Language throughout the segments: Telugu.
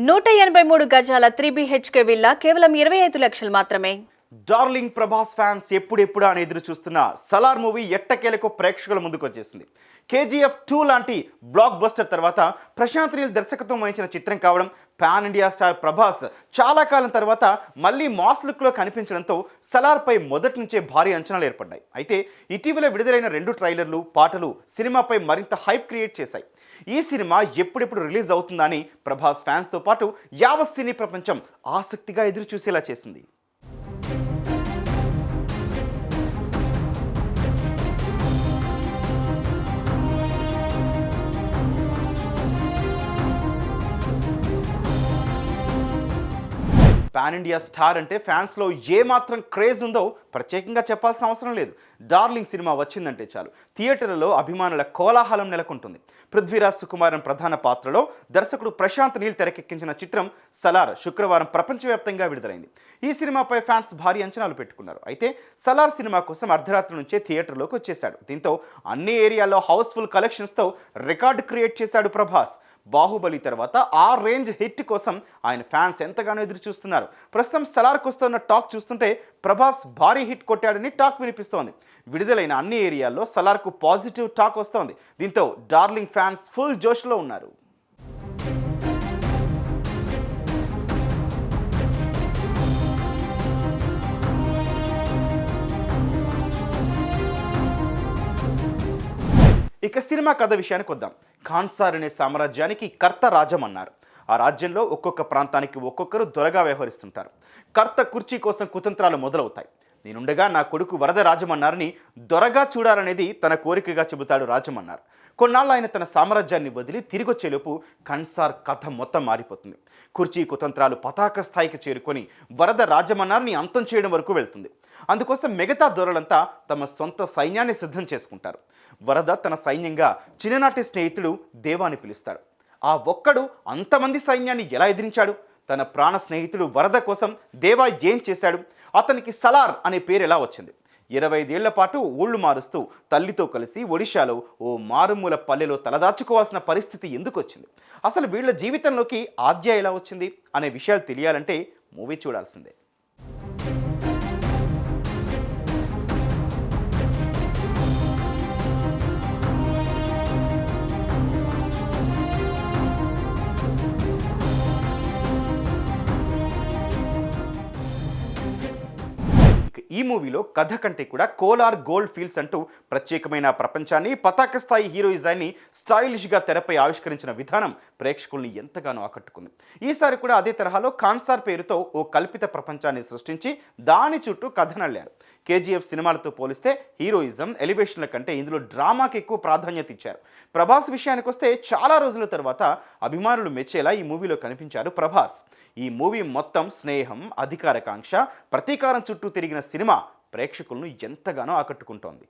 183 గజాల 3 BHK విల్లా కేవలం 25 లక్షలు మాత్రమే. డార్లింగ్ ప్రభాస్ ఫ్యాన్స్ ఎప్పుడెప్పుడు అని ఎదురు చూస్తున్న సలార్ మూవీ ఎట్టకేలకు ప్రేక్షకుల ముందుకు వచ్చేసింది. KGF 2 లాంటి బ్లాక్ బస్టర్ తర్వాత ప్రశాంత్ నీల్ దర్శకత్వం వహించిన చిత్రం కావడం, పాన్ ఇండియా స్టార్ ప్రభాస్ చాలా కాలం తర్వాత మళ్ళీ మాస్ లుక్లో కనిపించడంతో సలార్పై మొదటి నుంచే భారీ అంచనాలు ఏర్పడ్డాయి. అయితే ఇటీవల విడుదలైన 2 ట్రైలర్లు, పాటలు సినిమాపై మరింత హైప్ క్రియేట్ చేశాయి. ఈ సినిమా ఎప్పుడెప్పుడు రిలీజ్ అవుతుందని ప్రభాస్ ఫ్యాన్స్తో పాటు యావత్ సినీ ప్రపంచం ఆసక్తిగా ఎదురు చూసేలా చేసింది. పాన్ ఇండియా స్టార్ అంటే ఫ్యాన్స్లో ఏమాత్రం క్రేజ్ ఉందో ప్రత్యేకంగా చెప్పాల్సిన అవసరం లేదు. డార్లింగ్ సినిమా వచ్చిందంటే చాలు థియేటర్లలో అభిమానుల కోలాహలం నెలకొంటుంది. పృథ్వీరాజ్ సుకుమారన్ ప్రధాన పాత్రలో దర్శకుడు ప్రశాంత్ నీల్ తెరకెక్కించిన చిత్రం సలార్ శుక్రవారం ప్రపంచవ్యాప్తంగా విడుదలైంది. ఈ సినిమాపై ఫ్యాన్స్ భారీ అంచనాలు పెట్టుకున్నారు. అయితే సలార్ సినిమా కోసం అర్ధరాత్రి నుంచే థియేటర్లోకి వచ్చేశాడు. దీంతో అన్ని ఏరియాల్లో హౌస్ఫుల్ కలెక్షన్స్తో రికార్డు క్రియేట్ చేశాడు ప్రభాస్. బాహుబలి తర్వాత ఆ రేంజ్ హిట్ కోసం ఆయన ఫ్యాన్స్ ఎంతగానో ఎదురు చూస్తున్నారు. ప్రస్తుతం సలార్కు వస్తున్న టాక్ చూస్తుంటే ప్రభాస్ భారీ హిట్ కొట్టాడని టాక్ వినిపిస్తోంది. విడుదలైన అన్ని ఏరియాల్లో సలార్కు పాజిటివ్ టాక్ వస్తోంది. దీంతో డార్లింగ్ ఫ్యాన్స్ ఫుల్ జోష్లో ఉన్నారు. ఇక సినిమా కథ విషయానికి వద్దాం. ఖాన్సార్ అనే సామ్రాజ్యానికి కర్త రాజం అన్నారు. ఆ రాజ్యంలో ఒక్కొక్క ప్రాంతానికి ఒక్కొక్కరు దొరగా వ్యవహరిస్తుంటారు. కర్త కుర్చీ కోసం కుతంత్రాలు మొదలవుతాయి. నేనుండగా నా కొడుకు వరద రాజమన్నారని దొరగా చూడాలనేది తన కోరికగా చెబుతాడు రాజమన్నారు. కొన్నాళ్ళు ఆయన తన సామ్రాజ్యాన్ని వదిలి తిరిగొచ్చేలోపు ఖాన్సార్ కథ మొత్తం మారిపోతుంది. కుర్చీ కుతంత్రాలు పతాక స్థాయికి చేరుకొని వరద రాజమన్నారిని అంతం చేయడం వరకు వెళ్తుంది. అందుకోసం మిగతా దొరలంతా తమ సొంత సైన్యాన్ని సిద్ధం చేసుకుంటారు. వరద తన సైన్యంగా చిన్ననాటి స్నేహితుడు దేవాని పిలుస్తాడు. ఆ ఒక్కడు అంతమంది సైన్యాన్ని ఎలా ఎదిరించాడు? తన ప్రాణ స్నేహితుడు వరద కోసం దేవా ఏం చేశాడు? అతనికి సలార్ అనే పేరు ఎలా వచ్చింది? 25 ఏళ్ల పాటు ఊళ్ళు మారుస్తూ తల్లితో కలిసి ఒడిశాలో ఓ మారుమూల పల్లెలో తలదాచుకోవాల్సిన పరిస్థితి ఎందుకు వచ్చింది? అసలు వీళ్ళ జీవితంలోకి ఆద్య ఎలా వచ్చింది అనే విషయాలు తెలియాలంటే మూవీ చూడాల్సిందే. ఈ మూవీలో కథ కంటే కూడా కోలార్ గోల్డ్ ఫీల్డ్స్ అంటూ ప్రత్యేకమైన ప్రపంచాన్ని, పతాక స్థాయి హీరోయిజాన్ని స్టైలిష్గా తెరపై ఆవిష్కరించిన విధానం ప్రేక్షకుల్ని ఎంతగానో ఆకట్టుకుంది. ఈసారి కూడా అదే తరహాలో ఖాన్సార్ పేరుతో ఓ కల్పిత ప్రపంచాన్ని సృష్టించి దాని చుట్టూ కథనల్లారు. KGF సినిమాలతో పోలిస్తే హీరోయిజం, ఎలివేషన్ల కంటే ఇందులో డ్రామాకి ఎక్కువ ప్రాధాన్యత ఇచ్చారు. ప్రభాస్ విషయానికి వస్తే చాలా రోజుల తర్వాత అభిమానులు మెచ్చేలా ఈ మూవీలో కనిపించారు ప్రభాస్. ఈ మూవీ మొత్తం స్నేహం, అధికారకాంక్ష, ప్రతీకారం చుట్టూ తిరిగిన సినిమా ప్రేక్షకులను ఎంతగానో ఆకట్టుకుంటోంది.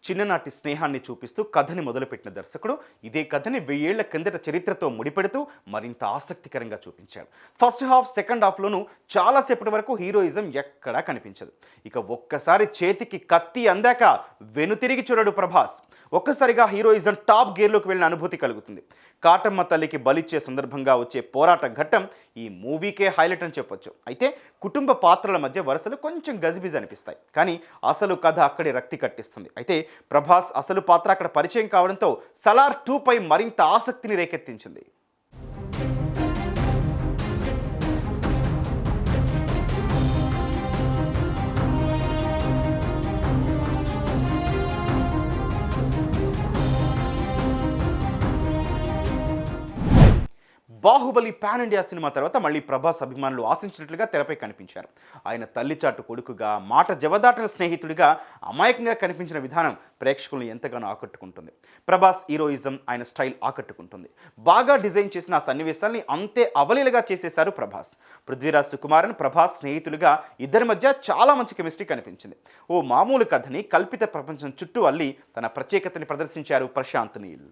చిన్ననాటి స్నేహాన్ని చూపిస్తూ కథని మొదలుపెట్టిన దర్శకుడు ఇదే కథని 1000 ఏళ్ల కిందట చరిత్రతో ముడిపెడుతూ మరింత ఆసక్తికరంగా చూపించాడు. ఫస్ట్ హాఫ్, సెకండ్ హాఫ్లోనూ చాలాసేపటి వరకు హీరోయిజం ఎక్కడా కనిపించదు. ఇక ఒక్కసారి చేతికి కత్తి అందాక వెనుతిరిగి చూడడు ప్రభాస్. ఒక్కసారిగా హీరోయిజం టాప్ గేర్లోకి వెళ్ళిన అనుభూతి కలుగుతుంది. కాటమ్మ తల్లికి బలిచ్చే సందర్భంగా వచ్చే పోరాట ఘట్టం ఈ మూవీకే హైలైట్ అని చెప్పొచ్చు. అయితే కుటుంబ పాత్రల మధ్య వరుసలు కొంచెం గజిబిజి అనిపిస్తాయి, కానీ అసలు కథ అక్కడే రక్తి కట్టిస్తుంది. అయితే ప్రభాస్ అసలు పాత్ర అక్కడ పరిచయం కావడంతో సలార్ 2 పై మరింత ఆసక్తిని రేకెత్తించింది. బాహుబలి పాన్ ఇండియా సినిమా తర్వాత మళ్ళీ ప్రభాస్ అభిమానులు ఆశించినట్లుగా తెరపై కనిపించారు. ఆయన తల్లిచాటు కొడుకుగా, మాట జవదాటన స్నేహితుడిగా అమాయకంగా కనిపించిన విధానం ప్రేక్షకులను ఎంతగానో ఆకట్టుకుంటుంది. ప్రభాస్ హీరోయిజం, ఆయన స్టైల్ ఆకట్టుకుంటుంది. బాగా డిజైన్ చేసిన ఆ సన్నివేశాల్ని అంతే అవలీలగా చేసేశారు ప్రభాస్. పృథ్వీరాజ్ సుకుమారన్, ప్రభాస్ స్నేహితులుగా ఇద్దరి మధ్య చాలా మంచి కెమిస్ట్రీ కనిపించింది. ఓ మామూలు కథని కల్పిత ప్రపంచం చుట్టూ అల్లి తన ప్రత్యేకతని ప్రదర్శించారు ప్రశాంత్ నీల్.